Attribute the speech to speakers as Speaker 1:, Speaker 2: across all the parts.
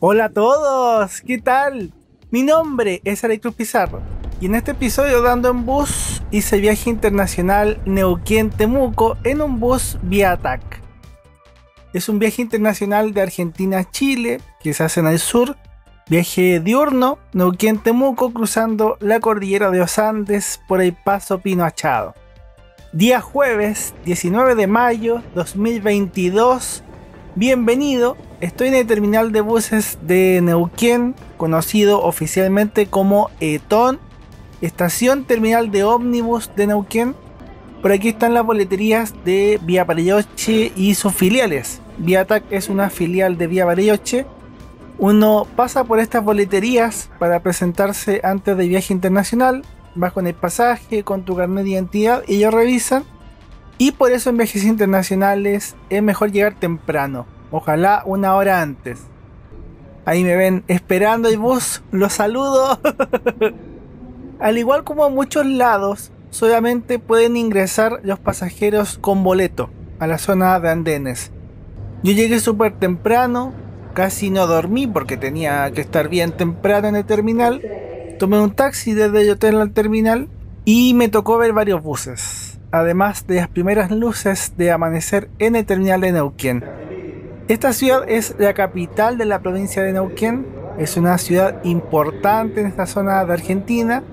Speaker 1: Hola a todos, ¿qué tal? Mi nombre es Alexis Pizarro y en este episodio de Ando en Bus hice viaje internacional Neuquén-Temuco en un bus vía TAC. Es un viaje internacional de Argentina a Chile que se hace en el sur, viaje diurno Neuquén-Temuco cruzando la cordillera de los Andes por el paso Pino Achado. Día jueves 19 de mayo 2022. Bienvenido, estoy en el terminal de buses de Neuquén, conocido oficialmente como ETON, Estación Terminal de Ómnibus de Neuquén. Por aquí están las boleterías de Vía Bariloche y sus filiales. Vía TAC es una filial de Vía Bariloche. Uno pasa por estas boleterías para presentarse antes del viaje internacional, vas con el pasaje, con tu carnet de identidad y ellos revisan. Y por eso en viajes internacionales es mejor llegar temprano, ojalá una hora antes. Ahí me ven esperando el bus, los saludo. Al igual como en muchos lados, solamente pueden ingresar los pasajeros con boleto a la zona de andenes. Yo llegué súper temprano, casi no dormí porque tenía que estar bien temprano en el terminal. Tomé un taxi desde el hotel al terminal y me tocó ver varios buses, además de las primeras luces de amanecer en el terminal de Neuquén. Esta ciudad es la capital de la provincia de Neuquén, es una ciudad importante en esta zona de Argentina.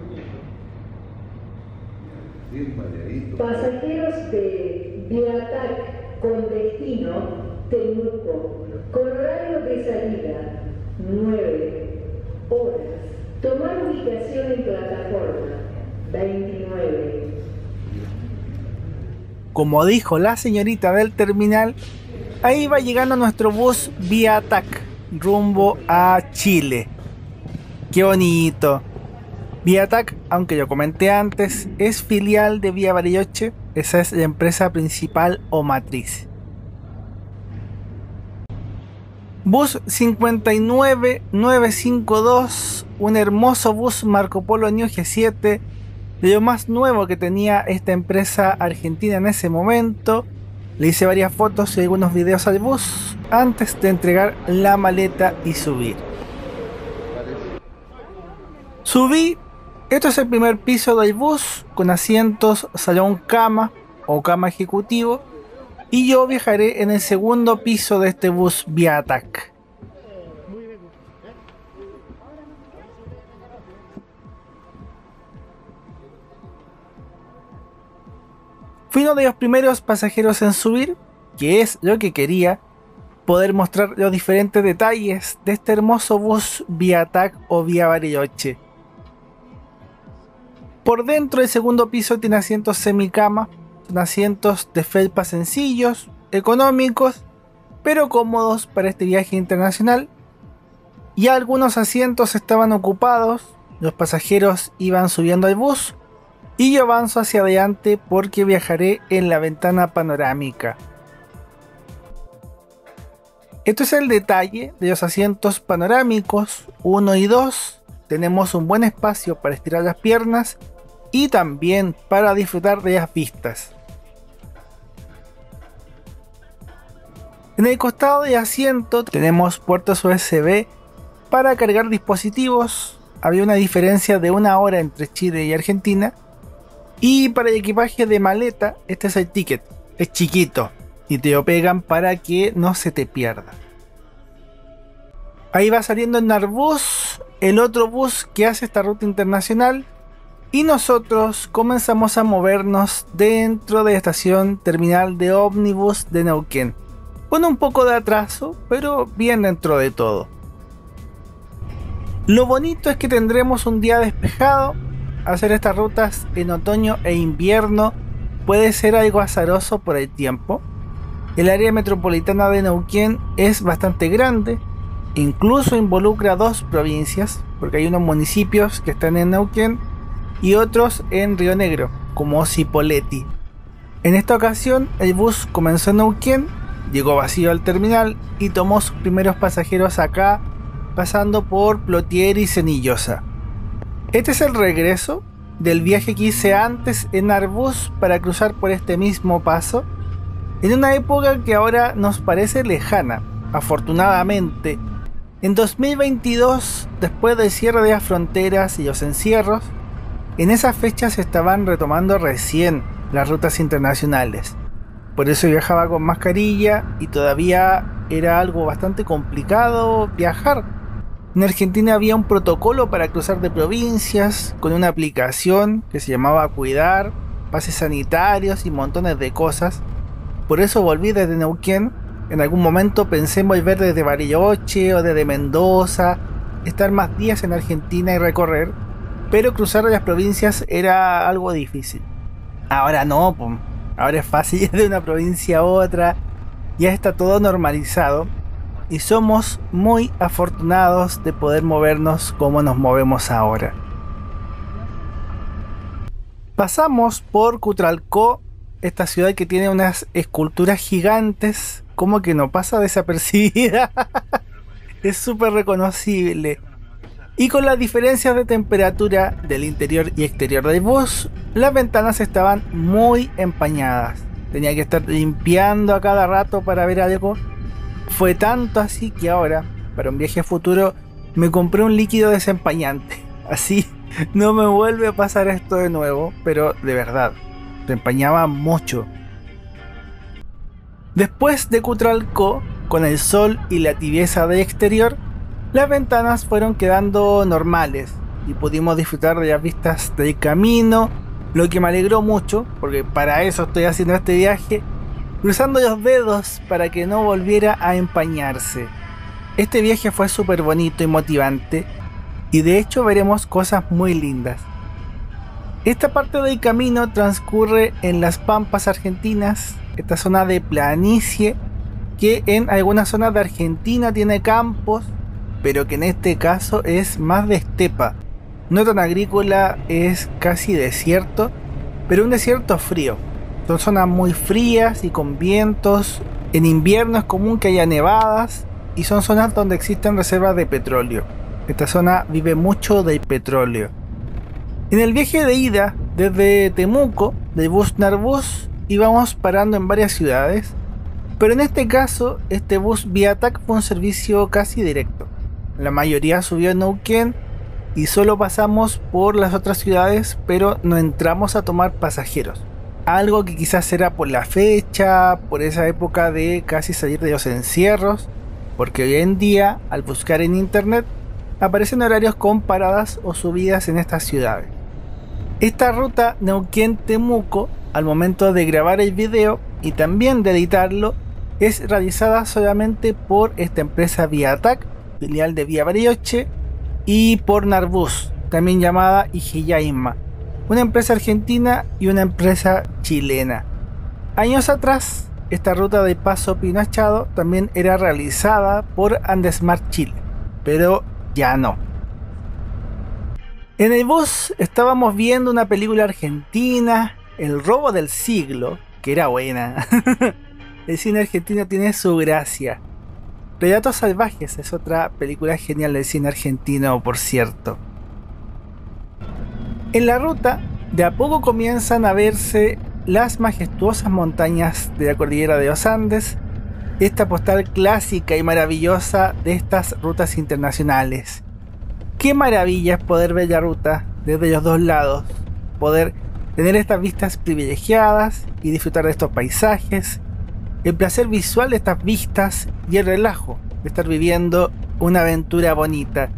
Speaker 2: Pasajeros de Vía TAC con destino Temuco, con horario de salida 9 horas. Tomar ubicación en plataforma 29.
Speaker 1: Como dijo la señorita del terminal, ahí va llegando nuestro bus vía TAC, rumbo a Chile. ¡Qué bonito! Vía TAC, aunque yo comenté antes, es filial de Vía Bariloche, esa es la empresa principal o matriz. Bus 59952, un hermoso bus Marco Polo New G7, de lo más nuevo que tenía esta empresa argentina en ese momento. Le hice varias fotos y algunos videos al bus antes de entregar la maleta y subir. Subí, esto es el primer piso del bus con asientos salón cama o cama ejecutivo. Y yo viajaré en el segundo piso de este bus vía TAC. Fui uno de los primeros pasajeros en subir, que es lo que quería, poder mostrar los diferentes detalles de este hermoso bus vía TAC o vía Bariloche. Por dentro el segundo piso tiene asientos semicama. Son asientos de felpa sencillos, económicos, pero cómodos para este viaje internacional. Y algunos asientos estaban ocupados, los pasajeros iban subiendo al bus y yo avanzo hacia adelante porque viajaré en la ventana panorámica. Esto es el detalle de los asientos panorámicos 1 y 2. Tenemos un buen espacio para estirar las piernas y también para disfrutar de las vistas. En el costado del asiento tenemos puertos USB para cargar dispositivos. Había una diferencia de 1 hora entre Chile y Argentina. Y para el equipaje de maleta, este es el ticket. Es chiquito y te lo pegan para que no se te pierda. Ahí va saliendo el Narbus, el otro bus que hace esta ruta internacional. Y nosotros comenzamos a movernos dentro de la estación terminal de ómnibus de Neuquén. Con un poco de atraso, pero bien dentro de todo. Lo bonito es que tendremos un día despejado. Hacer estas rutas en otoño e invierno puede ser algo azaroso por el tiempo. El área metropolitana de Neuquén es bastante grande. Incluso involucra 2 provincias, porque hay unos municipios que están en Neuquén y otros en Río Negro, como Cipolletti. En esta ocasión el bus comenzó en Neuquén, llegó vacío al terminal y tomó sus primeros pasajeros acá, pasando por Plotier y Cenillosa. Este es el regreso del viaje que hice antes en Arbus para cruzar por este mismo paso, en una época que ahora nos parece lejana. Afortunadamente, En 2022, después del cierre de las fronteras y los encierros, en esas fechas se estaban retomando recién las rutas internacionales. Por eso viajaba con mascarilla y todavía era algo bastante complicado viajar. En Argentina había un protocolo para cruzar de provincias con una aplicación que se llamaba Cuidar, pases sanitarios y montones de cosas. Por eso volví desde Neuquén. En algún momento pensé en volver desde Bariloche o desde Mendoza, estar más días en Argentina y recorrer, pero cruzar las provincias era algo difícil. Ahora no, ahora es fácil ir de una provincia a otra, ya está todo normalizado y somos muy afortunados de poder movernos como nos movemos ahora. Pasamos por Cutralcó, esta ciudad que tiene unas esculturas gigantes, como que no pasa desapercibida. Es súper reconocible. Y con las diferencias de temperatura del interior y exterior del bus, las ventanas estaban muy empañadas. Tenía que estar limpiando a cada rato para ver algo. Fue tanto así que ahora, para un viaje futuro, me compré un líquido desempañante. Así no me vuelve a pasar esto de nuevo, pero de verdad, se empañaba mucho. Después de Cutralcó, con el sol y la tibieza del exterior, las ventanas fueron quedando normales y pudimos disfrutar de las vistas del camino, lo que me alegró mucho, porque para eso estoy haciendo este viaje, cruzando los dedos para que no volviera a empañarse. Este viaje fue súper bonito y motivante, y de hecho veremos cosas muy lindas. Esta parte del camino transcurre en las Pampas argentinas, esta zona de planicie que en algunas zonas de Argentina tiene campos, pero que en este caso es más de estepa. No tan agrícola, es casi desierto, pero un desierto frío. Son zonas muy frías y con vientos. En invierno es común que haya nevadas y son zonas donde existen reservas de petróleo. Esta zona vive mucho del petróleo. En el viaje de ida desde Temuco, de bus Narbus, íbamos parando en varias ciudades, pero en este caso este bus Viatac fue un servicio casi directo. La mayoría subió en Neuquén y solo pasamos por las otras ciudades, pero no entramos a tomar pasajeros. Algo que quizás era por la fecha, por esa época de casi salir de los encierros, porque hoy en día al buscar en internet aparecen horarios con paradas o subidas en estas ciudades. Esta ruta Neuquén-Temuco, al momento de grabar el video y también de editarlo, es realizada solamente por esta empresa Viatac, filial de Vía Bariloche, y por Narbus, también llamada Ijiyaima, una empresa argentina y una empresa chilena. Años atrás, esta ruta de Paso Pinachado también era realizada por Andesmart Chile, pero ya no. En el bus estábamos viendo una película argentina, El robo del siglo, que era buena. El cine argentino tiene su gracia. Relatos salvajes es otra película genial del cine argentino, por cierto. En la ruta, de a poco comienzan a verse las majestuosas montañas de la cordillera de los Andes, esta postal clásica y maravillosa de estas rutas internacionales. Qué maravilla es poder ver la ruta desde los dos lados, poder tener estas vistas privilegiadas y disfrutar de estos paisajes, el placer visual de estas vistas y el relajo de estar viviendo una aventura bonita.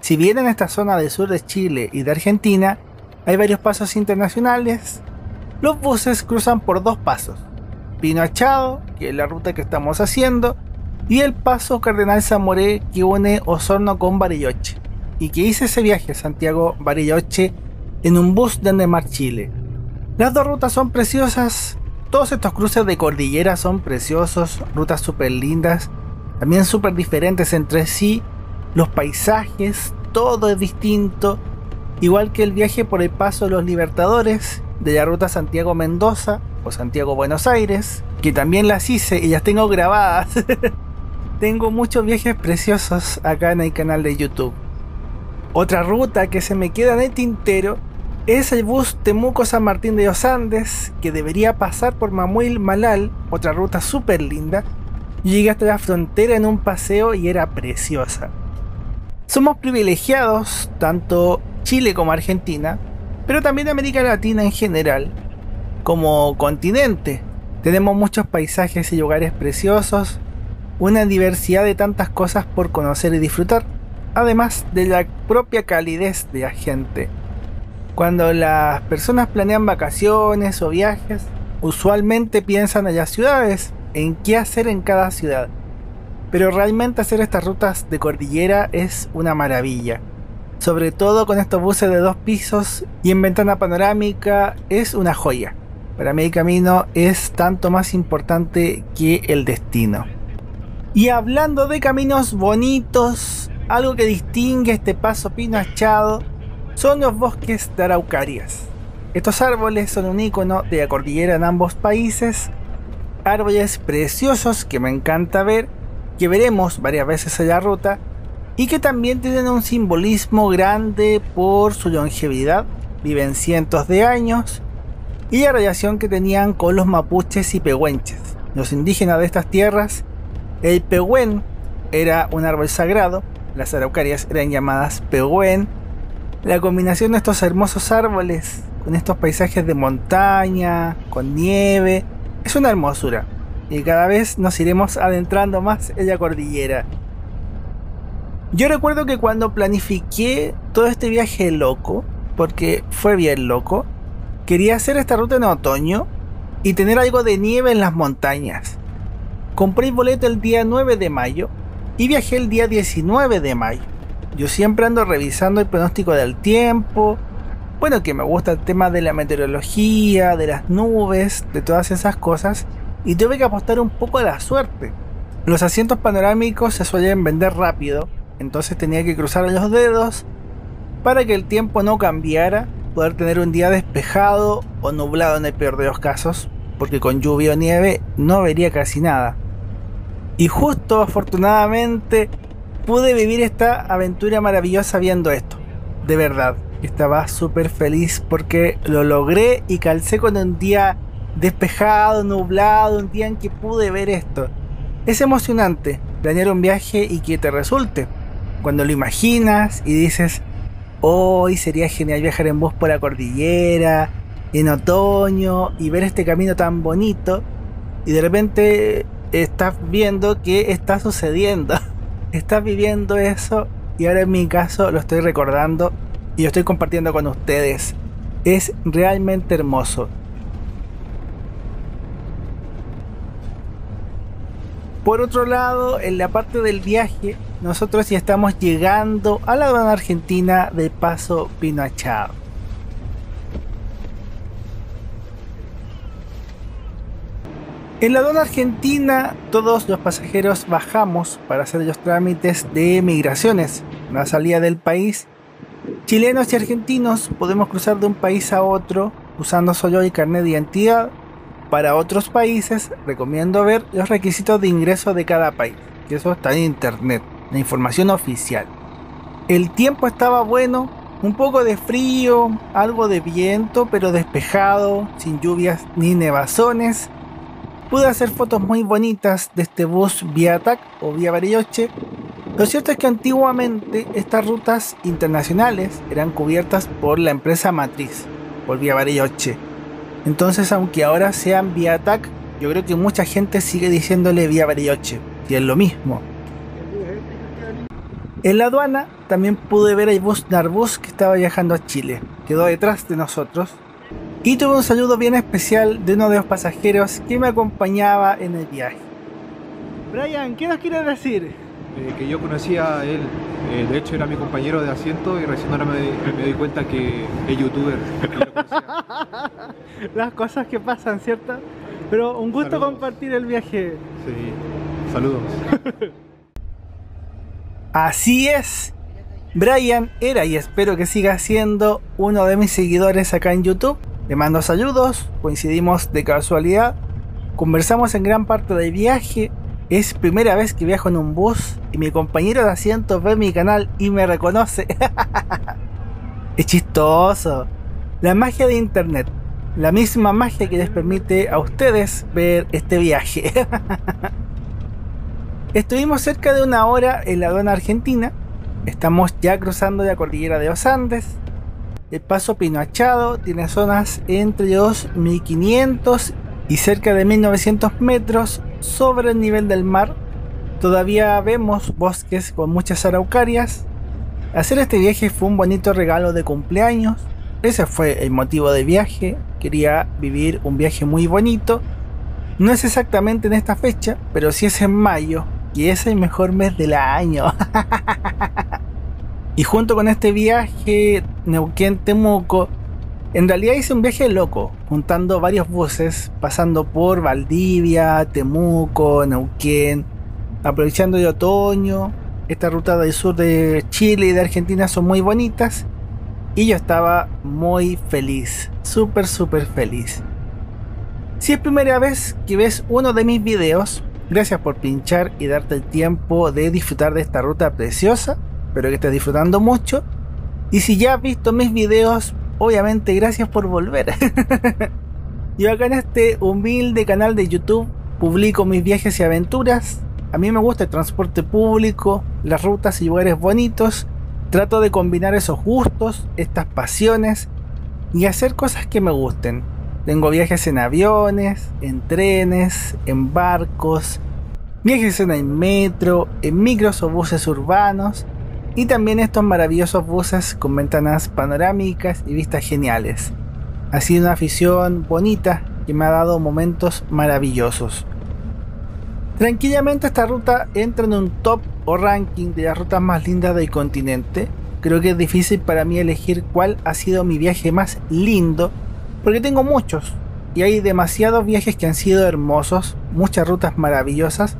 Speaker 1: Si bien en esta zona del sur de Chile y de Argentina hay varios pasos internacionales, los buses cruzan por dos pasos: Pinachado, que es la ruta que estamos haciendo, y el paso Cardenal Zamoré, que une Osorno con Bariloche, y que hice ese viaje Santiago-Bariloche en un bus de Andesmart Chile. Las dos rutas son preciosas, todos estos cruces de cordillera son preciosos, rutas súper lindas, también súper diferentes entre sí, los paisajes, todo es distinto, igual que el viaje por el paso de los Libertadores, de la ruta Santiago-Mendoza o Santiago-Buenos Aires, que también las hice y las tengo grabadas. Tengo muchos viajes preciosos acá en el canal de YouTube. Otra ruta que se me queda en el tintero es el bus Temuco-San Martín de los Andes, que debería pasar por Mamuil-Malal, otra ruta súper linda, Yo llegué hasta la frontera en un paseo y era preciosa. Somos privilegiados, tanto Chile como Argentina, pero también América Latina en general, como continente. Tenemos muchos paisajes y lugares preciosos, una diversidad de tantas cosas por conocer y disfrutar, además de la propia calidez de la gente. Cuando las personas planean vacaciones o viajes, usualmente piensan en las ciudades, en qué hacer en cada ciudad. Pero realmente hacer estas rutas de cordillera es una maravilla. Sobre todo con estos buses de 2 pisos y en ventana panorámica es una joya. Para mí el camino es tanto más importante que el destino. Y hablando de caminos bonitos, algo que distingue este paso Pino Achado son los bosques de araucarias. Estos árboles son un icono de la cordillera en ambos países. Árboles preciosos que me encanta ver, que veremos varias veces en la ruta y que también tienen un simbolismo grande por su longevidad, viven cientos de años, y la relación que tenían con los mapuches y pehuenches, los indígenas de estas tierras. El pehuen era un árbol sagrado, las araucarias eran llamadas pehuen. La combinación de estos hermosos árboles con estos paisajes de montaña, con nieve, es una hermosura, y cada vez nos iremos adentrando más en la cordillera. Yo recuerdo que cuando planifiqué todo este viaje loco, porque fue bien loco, quería hacer esta ruta en otoño y tener algo de nieve en las montañas. Compré el boleto el día 9 de mayo y viajé el día 19 de mayo. Yo siempre ando revisando el pronóstico del tiempo, bueno, que me gusta el tema de la meteorología, de las nubes, de todas esas cosas, y tuve que apostar un poco a la suerte. Los asientos panorámicos se suelen vender rápido, entonces tenía que cruzar los dedos para que el tiempo no cambiara, poder tener un día despejado o nublado en el peor de los casos, porque con lluvia o nieve no vería casi nada. Y justo, afortunadamente, pude vivir esta aventura maravillosa viendo esto. De verdad, estaba súper feliz porque lo logré y calcé con un día despejado, nublado, un día en que pude ver esto. Es emocionante planear un viaje y que te resulte. Cuando lo imaginas y dices, hoy sería genial viajar en bus por la cordillera, en otoño, y ver este camino tan bonito, y de repente estás viendo que está sucediendo. Estás viviendo eso, y ahora en mi caso lo estoy recordando y lo estoy compartiendo con ustedes. Es realmente hermoso. Por otro lado, en la parte del viaje, nosotros ya estamos llegando a la aduana argentina del paso Pino Achado. En la aduana argentina, todos los pasajeros bajamos para hacer los trámites de migraciones, la salida del país. Chilenos y argentinos podemos cruzar de un país a otro usando solo el carnet de identidad. Para otros países, recomiendo ver los requisitos de ingreso de cada país, que eso está en internet, la información oficial. El tiempo estaba bueno, un poco de frío, algo de viento, pero despejado, sin lluvias ni nevazones. Pude hacer fotos muy bonitas de este bus vía TAC o vía Bariloche. Lo cierto es que antiguamente estas rutas internacionales eran cubiertas por la empresa matriz, por vía Bariloche. Entonces, aunque ahora sean vía TAC, yo creo que mucha gente sigue diciéndole vía Bariloche, y es lo mismo. En la aduana también pude ver el bus Narbus que estaba viajando a Chile, quedó detrás de nosotros, y tuve un saludo bien especial de uno de los pasajeros que me acompañaba en el viaje. Brian, ¿qué nos quieres decir?
Speaker 3: Que yo conocía a él, de hecho era mi compañero de asiento y recién ahora me doy cuenta que es youtuber. Que yo lo conocía.
Speaker 1: Las cosas que pasan, ¿cierto? Pero un gusto
Speaker 3: Saludos.
Speaker 1: compartir el viaje.
Speaker 3: Sí, saludos.
Speaker 1: Así es, Brian era y espero que siga siendo uno de mis seguidores acá en YouTube. Le mando saludos, coincidimos de casualidad, conversamos en gran parte del viaje. Es primera vez que viajo en un bus y mi compañero de asiento ve mi canal y me reconoce. Es chistoso. La magia de internet, la misma magia que les permite a ustedes ver este viaje. Estuvimos cerca de una hora en la aduana argentina. Estamos ya cruzando la cordillera de los Andes. El paso Pinoachado tiene zonas entre los 1500 y cerca de 1900 metros sobre el nivel del mar. Todavía vemos bosques con muchas araucarias. Hacer este viaje fue un bonito regalo de cumpleaños. Ese fue el motivo del viaje. Quería vivir un viaje muy bonito. No es exactamente en esta fecha, pero sí es en mayo, y es el mejor mes del año. Y junto con este viaje Neuquén-Temuco, en realidad hice un viaje loco, juntando varios buses, pasando por Valdivia, Temuco, Neuquén, aprovechando el otoño. Esta ruta del sur de Chile y de Argentina son muy bonitas, y yo estaba muy feliz, súper feliz. Si es primera vez que ves uno de mis videos, gracias por pinchar y darte el tiempo de disfrutar de esta ruta preciosa. Espero que estés disfrutando mucho. Y si ya has visto mis videos, obviamente gracias por volver. Yo acá en este humilde canal de YouTube publico mis viajes y aventuras. A mí me gusta el transporte público, las rutas y lugares bonitos. Trato de combinar esos gustos, estas pasiones, y hacer cosas que me gusten. Tengo viajes en aviones, en trenes, en barcos, viajes en el metro, en micros o buses urbanos, y también estos maravillosos buses con ventanas panorámicas y vistas geniales. Ha sido una afición bonita que me ha dado momentos maravillosos. Tranquilamente esta ruta entra en un top o ranking de las rutas más lindas del continente. Creo que es difícil para mí elegir cuál ha sido mi viaje más lindo, porque tengo muchos y hay demasiados viajes que han sido hermosos, muchas rutas maravillosas.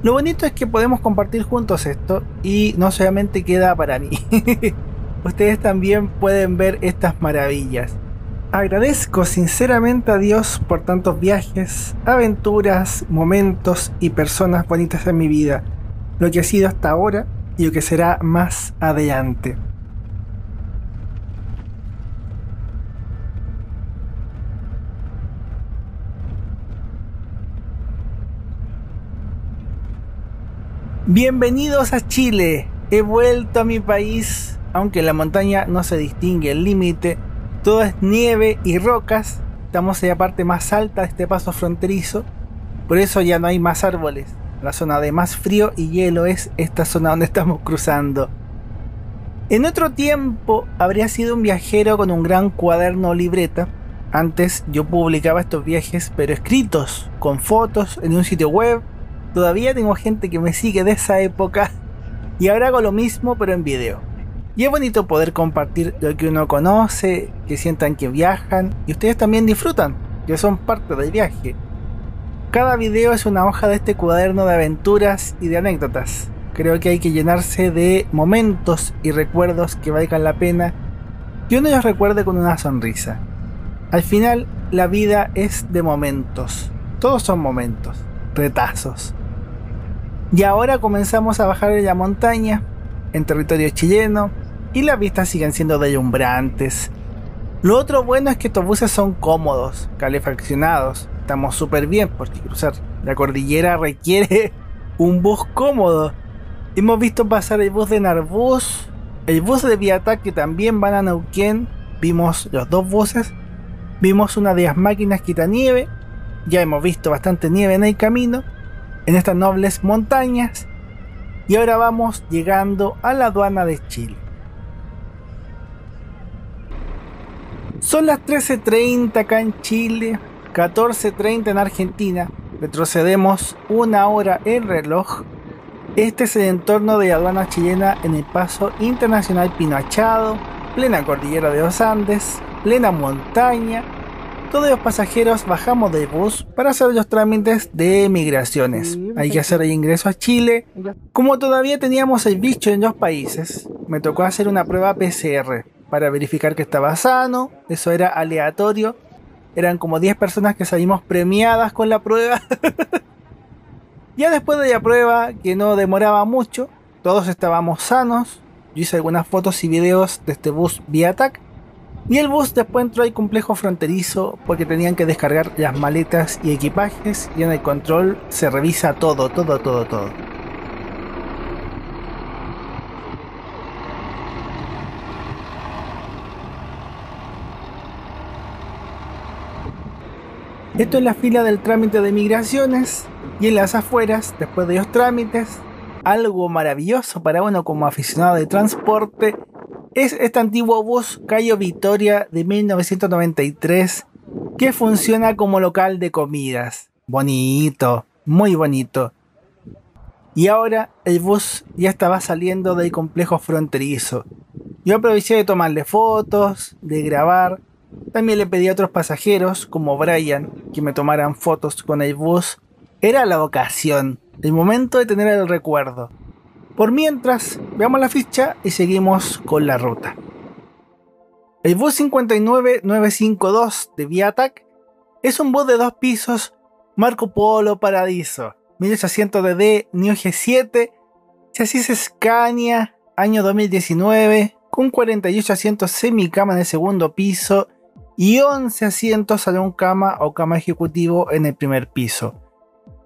Speaker 1: Lo bonito es que podemos compartir juntos esto y no solamente queda para mí. Ustedes también pueden ver estas maravillas. Agradezco sinceramente a Dios por tantos viajes, aventuras, momentos y personas bonitas en mi vida, lo que ha sido hasta ahora y lo que será más adelante. Bienvenidos a Chile. He vuelto a mi país, aunque en la montaña no se distingue el límite. Todo es nieve y rocas. Estamos en la parte más alta de este paso fronterizo. Por eso ya no hay más árboles. La zona de más frío y hielo es esta zona donde estamos cruzando. En otro tiempo habría sido un viajero con un gran cuaderno o libreta. Antes yo publicaba estos viajes, pero escritos, con fotos en un sitio web. Todavía tengo gente que me sigue de esa época. Y ahora hago lo mismo, pero en video. Y es bonito poder compartir lo que uno conoce, que sientan que viajan y ustedes también disfrutan, que son parte del viaje. Cada video es una hoja de este cuaderno de aventuras y de anécdotas. Creo que hay que llenarse de momentos y recuerdos que valgan la pena y uno los recuerde con una sonrisa. Al final, la vida es de momentos. Todos son momentos, retazos. Y ahora comenzamos a bajar en la montaña, en territorio chileno, y las vistas siguen siendo deslumbrantes. Lo otro bueno es que estos buses son cómodos, calefaccionados. Estamos súper bien porque cruzar la cordillera requiere un bus cómodo. Hemos visto pasar el bus de Narbus, el bus de Viatac que también van a Neuquén. Vimos los dos buses. Vimos una de las máquinas quitanieve. Ya hemos visto bastante nieve en el camino, en estas nobles montañas. Y ahora vamos llegando a la aduana de Chile. Son las 13:30 acá en Chile, 14:30 en Argentina. Retrocedemos una hora el reloj. Este es el entorno de la aduana chilena en el paso internacional Pinoachado, plena cordillera de los Andes, plena montaña. Todos los pasajeros bajamos del bus para hacer los trámites de migraciones. Hay que hacer el ingreso a Chile. Como todavía teníamos el bicho en los países, me tocó hacer una prueba PCR para verificar que estaba sano. Eso era aleatorio. Eran como 10 personas que salimos premiadas con la prueba. Ya después de la prueba, que no demoraba mucho, todos estábamos sanos. Yo hice algunas fotos y videos de este bus Viatac. Y el bus después entró al complejo fronterizo porque tenían que descargar las maletas y equipajes, y en el control se revisa todo. Esto es la fila del trámite de migraciones, y en las afueras, después de los trámites, algo maravilloso para uno como aficionado de transporte es este antiguo bus Cayo Vitoria de 1993 que funciona como local de comidas. Bonito, muy bonito. Y ahora el bus ya estaba saliendo del complejo fronterizo. Yo aproveché de tomarle fotos, de grabar. También le pedí a otros pasajeros, como Brian, que me tomaran fotos con el bus. Era la ocasión, el momento de tener el recuerdo. Por mientras, veamos la ficha y seguimos con la ruta. El bus 59952 de Viatac es un bus de 2 pisos Marco Polo Paradiso, 1800DD Neo G7, chasis Scania, año 2019, con 48 asientos semicama en el segundo piso y 11 asientos salón cama o cama ejecutivo en el primer piso.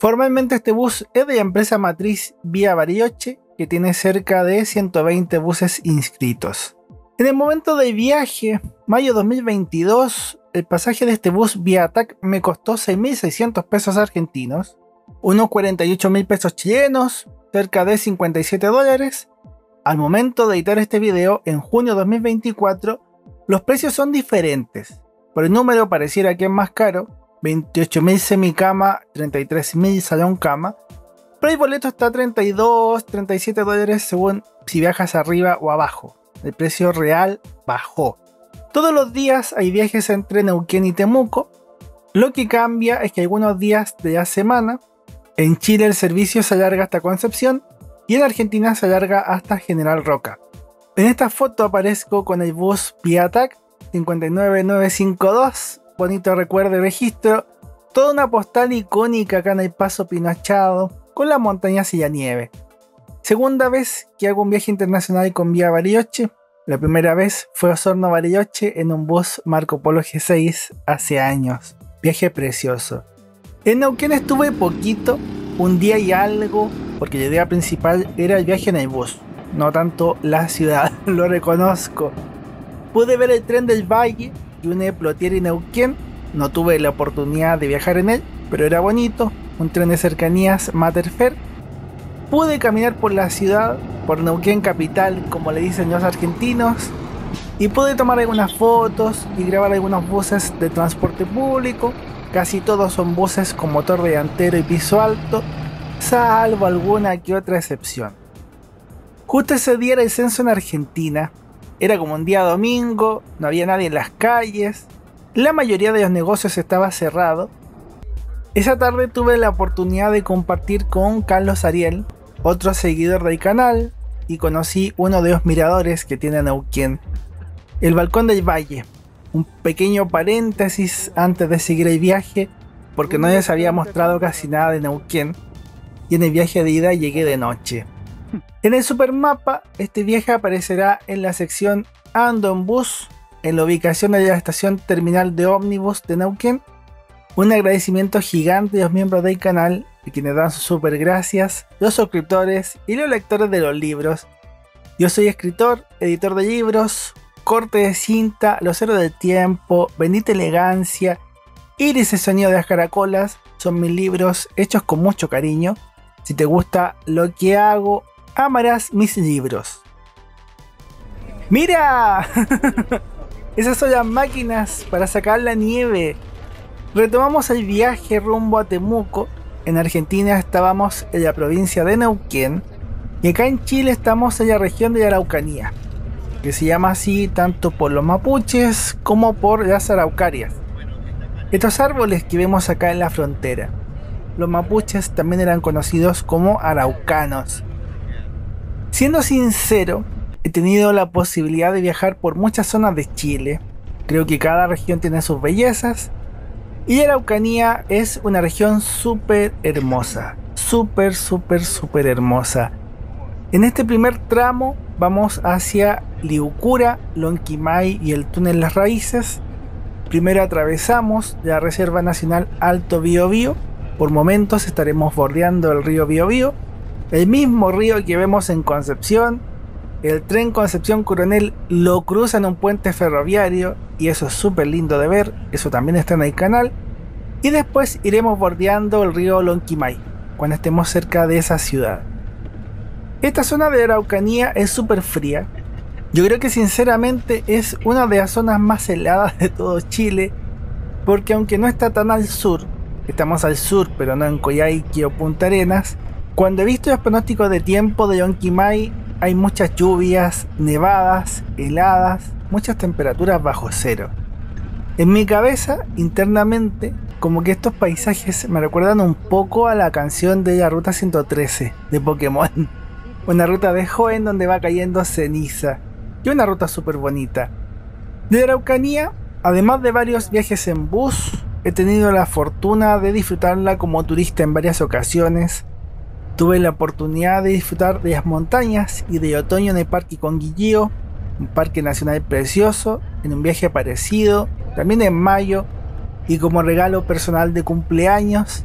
Speaker 1: Formalmente este bus es de la empresa matriz Vía Bariloche, que tiene cerca de 120 buses inscritos. En el momento del viaje, mayo 2022, el pasaje de este bus Viatac me costó 6.600 pesos argentinos, unos 48.000 pesos chilenos, cerca de 57 dólares. Al momento de editar este video, en junio 2024, los precios son diferentes. Por el número pareciera que es más caro, 28.000 semicama, 33.000 salón cama, pero el boleto está a 32, 37 dólares según si viajas arriba o abajo. El precio real bajó. Todos los días hay viajes entre Neuquén y Temuco. Lo que cambia es que algunos días de la semana, en Chile el servicio se alarga hasta Concepción y en Argentina se alarga hasta General Roca. En esta foto aparezco con el bus Viatac 59952, bonito recuerdo y registro, toda una postal icónica acá en el Paso Pinochado, con las montañas y la nieve. Segunda vez que hago un viaje internacional con Vía Bariloche. La primera vez fue Osorno-Bariloche en un bus Marco Polo G6 hace años. Viaje precioso. En Neuquén estuve poquito, un día y algo, porque la idea principal era el viaje en el bus, no tanto la ciudad, lo reconozco. Pude ver el tren del Valle, Yune, Plotier y Neuquén. No tuve la oportunidad de viajar en él, pero era bonito, un tren de cercanías Materfer. Pude caminar por la ciudad, por Neuquén capital, como le dicen los argentinos, y pude tomar algunas fotos y grabar algunos buses de transporte público. Casi todos son buses con motor delantero y piso alto, salvo alguna que otra excepción. Justo ese día era el censo en Argentina, era como un día domingo, no había nadie en las calles, la mayoría de los negocios estaba cerrado. Esa tarde tuve la oportunidad de compartir con Carlos Ariel, otro seguidor del canal, y conocí uno de los miradores que tiene Neuquén, el Balcón del Valle. Un pequeño paréntesis antes de seguir el viaje, porque no les había mostrado casi nada de Neuquén, y en el viaje de ida llegué de noche. En el supermapa, este viaje aparecerá en la sección Ando en Bus, en la ubicación de la estación terminal de ómnibus de Neuquén. Un agradecimiento gigante a los miembros del canal, y quienes dan sus super gracias, los suscriptores y los lectores de los libros. Yo soy escritor, editor de libros, Corte de Cinta, Los Héroes del Tiempo, Bendita Elegancia, Iris el Sonido de las Caracolas, son mis libros hechos con mucho cariño. Si te gusta lo que hago, amarás mis libros. ¡Mira! Esas son las máquinas para sacar la nieve. Retomamos el viaje rumbo a Temuco. En Argentina estábamos en la provincia de Neuquén y acá en Chile estamos en la región de la Araucanía, que se llama así tanto por los mapuches como por las araucarias. Estos árboles que vemos acá en la frontera, los mapuches también eran conocidos como araucanos. Siendo sincero, he tenido la posibilidad de viajar por muchas zonas de Chile. Creo que cada región tiene sus bellezas. Y la Araucanía es una región súper hermosa. Súper hermosa. En este primer tramo vamos hacia Liucura, Lonquimay y el túnel Las Raíces. Primero atravesamos la Reserva Nacional Alto Biobío. Por momentos estaremos bordeando el río Biobío, el mismo río que vemos en Concepción. El tren Concepción Coronel lo cruza en un puente ferroviario y eso es súper lindo de ver, eso también está en el canal. Y después iremos bordeando el río Lonquimay, cuando estemos cerca de esa ciudad. Esta zona de Araucanía es súper fría. Yo creo que sinceramente es una de las zonas más heladas de todo Chile, porque aunque no está tan al sur, estamos al sur pero no en Coyhaique o Punta Arenas, cuando he visto los pronósticos de tiempo de Lonquimay hay muchas lluvias, nevadas, heladas, muchas temperaturas bajo cero. En mi cabeza, internamente, como que estos paisajes me recuerdan un poco a la canción de la Ruta 113 de Pokémon. Una ruta de joven donde va cayendo ceniza. Y una ruta súper bonita. De Araucanía, además de varios viajes en bus, he tenido la fortuna de disfrutarla como turista en varias ocasiones. Tuve la oportunidad de disfrutar de las montañas y de otoño en el Parque Conguillío, un parque nacional precioso, en un viaje parecido, también en mayo, y como regalo personal de cumpleaños,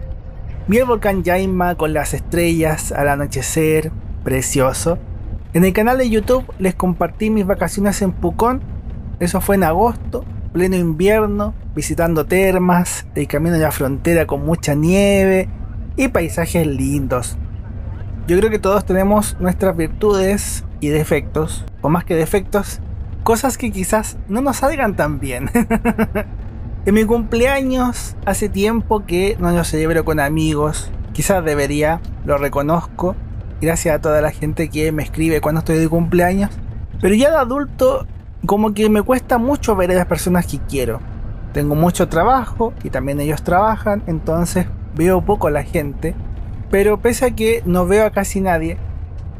Speaker 1: vi el volcán Yaima con las estrellas al anochecer, precioso. En el canal de YouTube les compartí mis vacaciones en Pucón, eso fue en agosto, pleno invierno, visitando termas, el camino a la frontera con mucha nieve y paisajes lindos. Yo creo que todos tenemos nuestras virtudes y defectos, o más que defectos, cosas que quizás no nos salgan tan bien. En mi cumpleaños hace tiempo que no lo celebro con amigos, quizás debería, lo reconozco, gracias a toda la gente que me escribe cuando estoy de cumpleaños, pero ya de adulto como que me cuesta mucho ver a las personas que quiero. Tengo mucho trabajo y también ellos trabajan, entonces veo poco a la gente, pero pese a que no veo a casi nadie,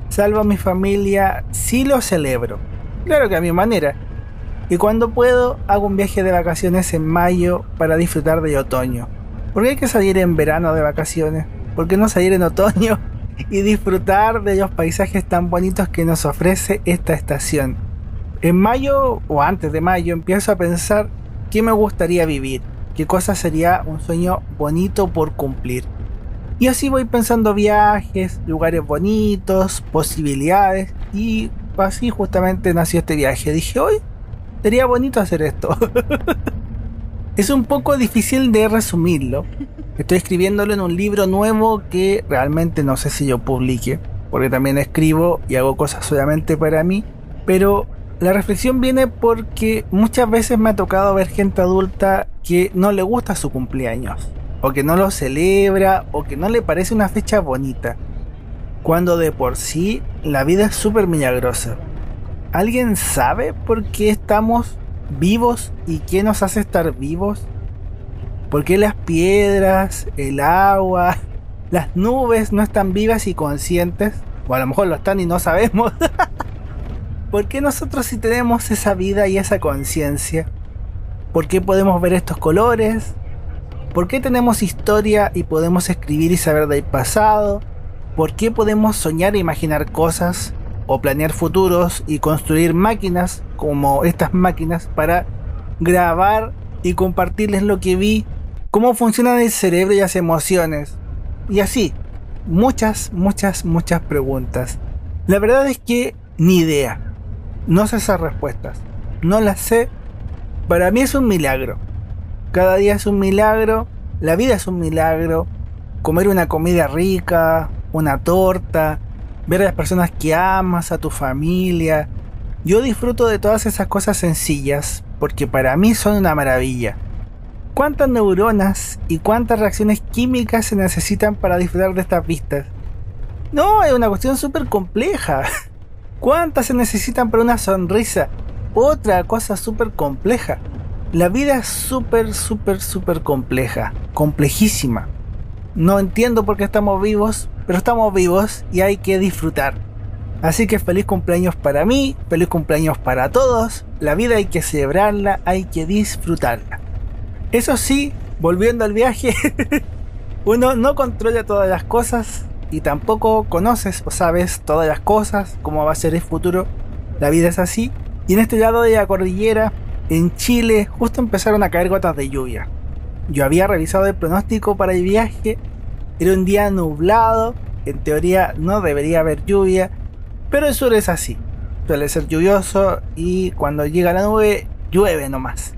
Speaker 1: salvo a mi familia, sí lo celebro, claro que a mi manera. Y cuando puedo, hago un viaje de vacaciones en mayo para disfrutar de otoño. ¿Por qué hay que salir en verano de vacaciones? ¿Por qué no salir en otoño y disfrutar de los paisajes tan bonitos que nos ofrece esta estación? En mayo o antes de mayo empiezo a pensar qué me gustaría vivir, qué cosa sería un sueño bonito por cumplir. Y así voy pensando viajes, lugares bonitos, posibilidades, y así justamente nació este viaje. Dije, hoy sería bonito hacer esto. Es un poco difícil de resumirlo. Estoy escribiéndolo en un libro nuevo que realmente no sé si yo publique, porque también escribo y hago cosas solamente para mí. Pero la reflexión viene porque muchas veces me ha tocado ver gente adulta que no le gusta su cumpleaños, o que no lo celebra, o que no le parece una fecha bonita, cuando de por sí la vida es súper milagrosa. ¿Alguien sabe por qué estamos vivos y qué nos hace estar vivos? ¿Por qué las piedras, el agua, las nubes no están vivas y conscientes? O a lo mejor lo están y no sabemos. ¿Por qué nosotros sí tenemos esa vida y esa conciencia? ¿Por qué podemos ver estos colores? ¿Por qué tenemos historia y podemos escribir y saber del pasado? ¿Por qué podemos soñar e imaginar cosas? O planear futuros y construir máquinas como estas máquinas para grabar y compartirles lo que vi, cómo funcionan el cerebro y las emociones, y así, muchas preguntas. La verdad es que ni idea, no sé esas respuestas, no las sé. Para mí es un milagro, cada día es un milagro, la vida es un milagro, comer una comida rica, una torta, ver a las personas que amas, a tu familia. Yo disfruto de todas esas cosas sencillas porque para mí son una maravilla. ¿Cuántas neuronas y cuántas reacciones químicas se necesitan para disfrutar de estas vistas? No, es una cuestión súper compleja. ¿Cuántas se necesitan para una sonrisa? Otra cosa súper compleja. La vida es súper compleja, complejísima. No entiendo por qué estamos vivos, pero estamos vivos y hay que disfrutar. Así que feliz cumpleaños para mí, feliz cumpleaños para todos. La vida hay que celebrarla, hay que disfrutarla. Eso sí, volviendo al viaje, uno no controla todas las cosas y tampoco conoces o sabes todas las cosas, cómo va a ser el futuro. La vida es así. Y en este lado de la cordillera, en Chile, justo empezaron a caer gotas de lluvia. Yo había revisado el pronóstico para el viaje, era un día nublado, en teoría no debería haber lluvia, pero el sur es así, suele ser lluvioso y cuando llega la nube, llueve nomás.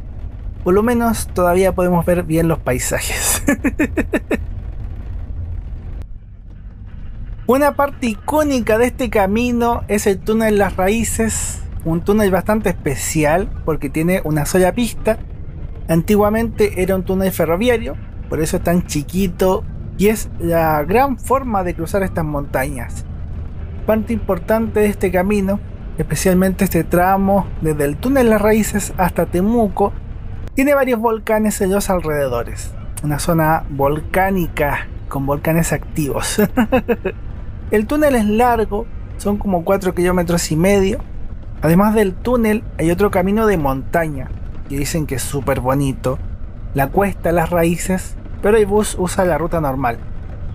Speaker 1: por lo menos todavía podemos ver bien los paisajes. Una parte icónica de este camino es el túnel Las Raíces, un túnel bastante especial porque tiene una sola pista. Antiguamente era un túnel ferroviario, por eso es tan chiquito y es la gran forma de cruzar estas montañas. Parte importante de este camino, especialmente este tramo desde el túnel Las Raíces hasta Temuco, tiene varios volcanes en los alrededores. Una zona volcánica con volcanes activos. El túnel es largo, son como 4,5 kilómetros. Además del túnel hay otro camino de montaña que dicen que es súper bonito, la cuesta Las Raíces, pero el bus usa la ruta normal.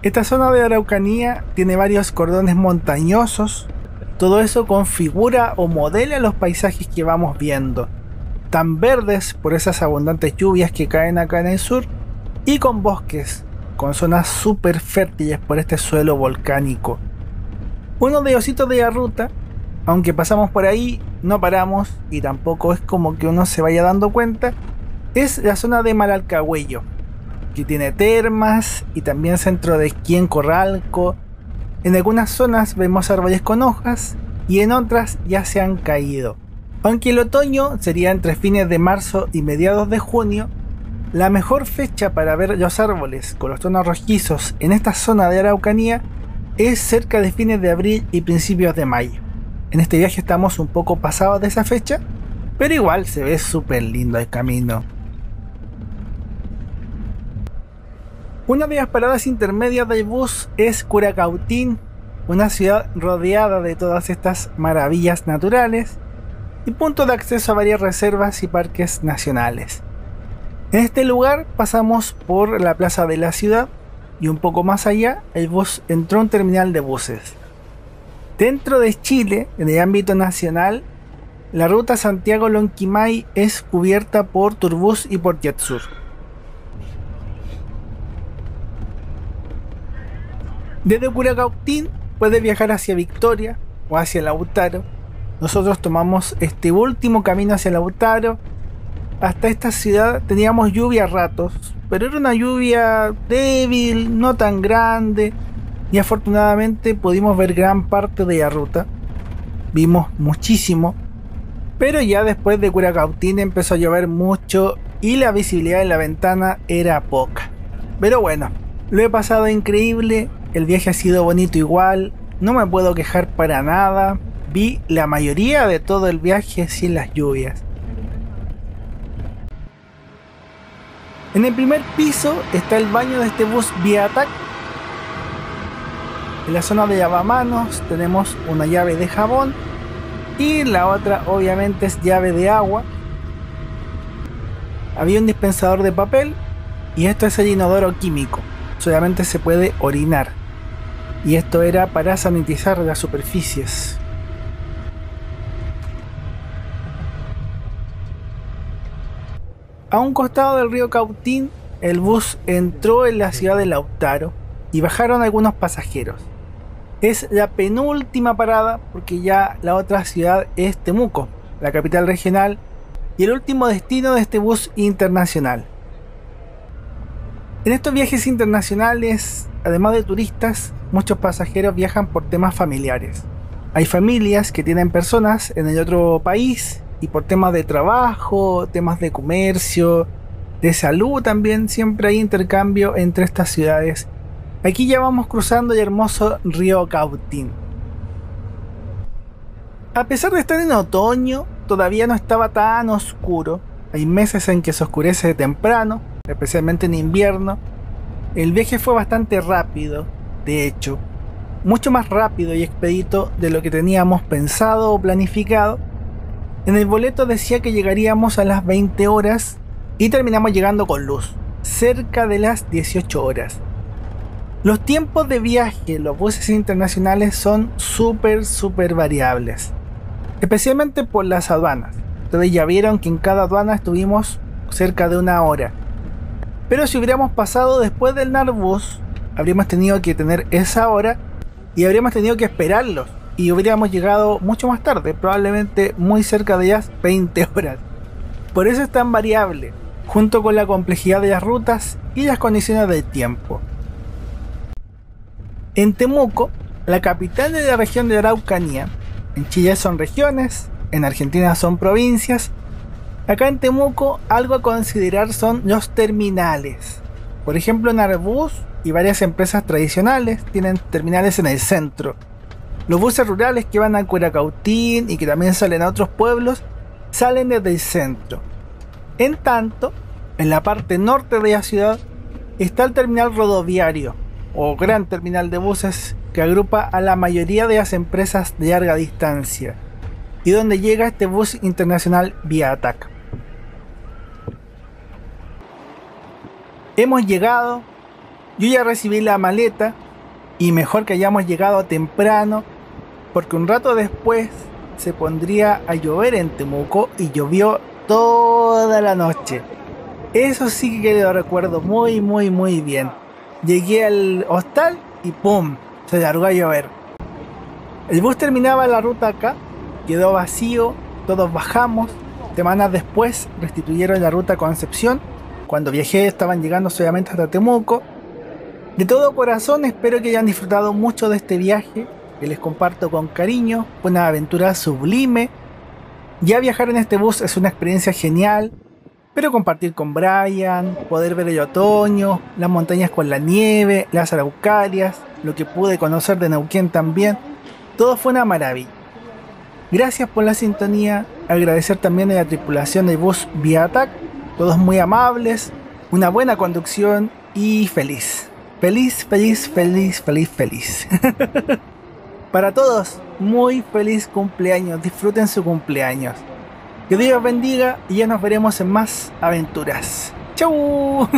Speaker 1: Esta zona de Araucanía tiene varios cordones montañosos, todo eso configura o modela los paisajes que vamos viendo, tan verdes por esas abundantes lluvias que caen acá en el sur, y con bosques, con zonas súper fértiles por este suelo volcánico. Uno de los hitos de la ruta, aunque pasamos por ahí, no paramos y tampoco es como que uno se vaya dando cuenta, es la zona de Malalcahuello, que tiene termas y también centro de esquí en Corralco. En algunas zonas vemos árboles con hojas y en otras ya se han caído. Aunque el otoño sería entre fines de marzo y mediados de junio, la mejor fecha para ver los árboles con los tonos rojizos en esta zona de Araucanía es cerca de fines de abril y principios de mayo. En este viaje estamos un poco pasados de esa fecha, pero igual se ve súper lindo el camino. Una de las paradas intermedias del bus es Curacautín, una ciudad rodeada de todas estas maravillas naturales y punto de acceso a varias reservas y parques nacionales. En este lugar pasamos por la plaza de la ciudad y un poco más allá el bus entró a un terminal de buses. Dentro de Chile, en el ámbito nacional, la ruta Santiago-Lonquimay es cubierta por Turbus y por JetSur. Desde Curacautín puedes viajar hacia Victoria o hacia Lautaro. Nosotros tomamos este último camino hacia Lautaro. Hasta esta ciudad teníamos lluvia a ratos, pero era una lluvia débil, no tan grande, y afortunadamente pudimos ver gran parte de la ruta. Vimos muchísimo, pero ya después de Curacautín empezó a llover mucho y la visibilidad en la ventana era poca. Pero bueno, lo he pasado increíble, el viaje ha sido bonito igual, no me puedo quejar para nada. Vi la mayoría de todo el viaje sin las lluvias. En el primer piso está el baño de este bus Viatac. En la zona de lavamanos tenemos una llave de jabón y la otra obviamente es llave de agua. Había un dispensador de papel y esto es el inodoro químico, solamente se puede orinar y esto era para sanitizar las superficies. A un costado del río Cautín, el bus entró en la ciudad de Lautaro y bajaron algunos pasajeros. Es la penúltima parada porque ya la otra ciudad es Temuco, la capital regional, y el último destino de este bus internacional. En estos viajes internacionales, además de turistas, muchos pasajeros viajan por temas familiares. Hay familias que tienen personas en el otro país y por temas de trabajo, temas de comercio, de salud también, siempre hay intercambio entre estas ciudades. Aquí ya vamos cruzando el hermoso río Cautín. A pesar de estar en otoño, todavía no estaba tan oscuro. Hay meses en que se oscurece temprano, especialmente en invierno. El viaje fue bastante rápido, de hecho, mucho más rápido y expedito de lo que teníamos pensado o planificado. En el boleto decía que llegaríamos a las 20 horas y terminamos llegando con luz, cerca de las 18 horas. Los tiempos de viaje en los buses internacionales son súper variables, especialmente por las aduanas. Ustedes ya vieron que en cada aduana estuvimos cerca de una hora. Pero si hubiéramos pasado después del Narbus, habríamos tenido que tener esa hora y habríamos tenido que esperarlos. Y hubiéramos llegado mucho más tarde, probablemente muy cerca de las 20 horas. Por eso es tan variable. junto con la complejidad de las rutas y las condiciones del tiempo. En Temuco, la capital de la región de Araucanía, en Chile son regiones, en Argentina son provincias, acá en Temuco algo a considerar son los terminales. Por ejemplo, en Arbus y varias empresas tradicionales tienen terminales en el centro. Los buses rurales que van a Curacautín y que también salen a otros pueblos salen desde el centro. En tanto, en la parte norte de la ciudad está el terminal rodoviario o gran terminal de buses que agrupa a la mayoría de las empresas de larga distancia y donde llega este bus internacional Viatac. Hemos llegado, yo ya recibí la maleta y mejor que hayamos llegado temprano porque un rato después se pondría a llover en Temuco y llovió toda la noche. Eso sí que lo recuerdo muy bien. Llegué al hostal y ¡pum! Se largó a llover. El bus terminaba la ruta acá, quedó vacío, todos bajamos. Semanas después restituyeron la ruta a Concepción. Cuando viajé estaban llegando solamente hasta Temuco. De todo corazón espero que hayan disfrutado mucho de este viaje, que les comparto con cariño. Fue una aventura sublime. Ya viajar en este bus es una experiencia genial, pero compartir con Brian, poder ver el otoño, las montañas con la nieve, las araucarias, lo que pude conocer de Neuquén también, todo fue una maravilla. Gracias por la sintonía, agradecer también a la tripulación del bus Viatac, todos muy amables, una buena conducción y feliz. Feliz. Para todos, muy feliz cumpleaños, disfruten su cumpleaños. Que Dios bendiga y ya nos veremos en más aventuras. ¡Chau!